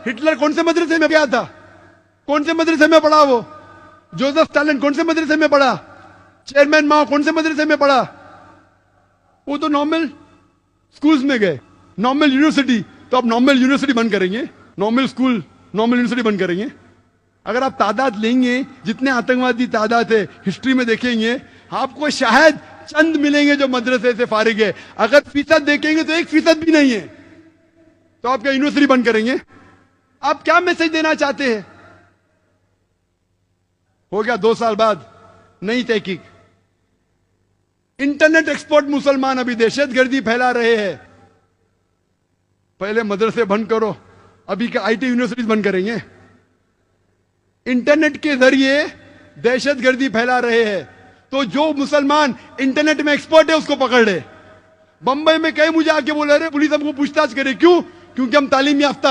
Hitler کون سے مدرسے میں گیا تھا؟ کون سے مدرسے میں پڑھا وہ؟ جوزف اسٹالن کون سے مدرسے میں پڑھا؟ چیئرمین ماؤ کون سے مدرسے میں پڑھا؟ وہ تو نارمل سکولز میں گئے. نارمل یونیورسٹی تو آپ نارمل یونیورسٹی بند کریں گے, نارمل سکول نارمل یونیورسٹی بند کریں گے. اگر آپ تعداد لیں گے, جتنے آتنکوادی تعداد ہے ہسٹری میں دیکھیں گے, آپ کو شاید چند ملیں گے جو مدرسے سے فارغ ہے. اگر فیصد دیکھیں گے تو 1% بھی نہیں ہے. تو آپ کیا یونیورسٹی بند کریں گے؟ آپ کیا میسج دینا چاہتے ہیں؟ ہو گیا 2 سال بعد نئی تحقیق, انٹرنیٹ ایکسپورٹ مسلمان ابھی دہشت گردی پھیلا رہے ہیں. پہلے مدرسے بند کرو, ابھی کیا آئی ٹی یونیورسٹیز بند کریں گے؟ انٹرنیٹ کے ذریعے دہشت گردی پھیلا رہے ہیں. تو جو مسلمان انٹرنیٹ میں ایکسپرٹ ہے اس کو پکڑ لے. بمبئی میں کئی مجھے آ کے بولے رہے پولیس ہم کو پوچھ تاچھ کرے, کیوں؟ کیونکہ ہم تعلیم یافتہ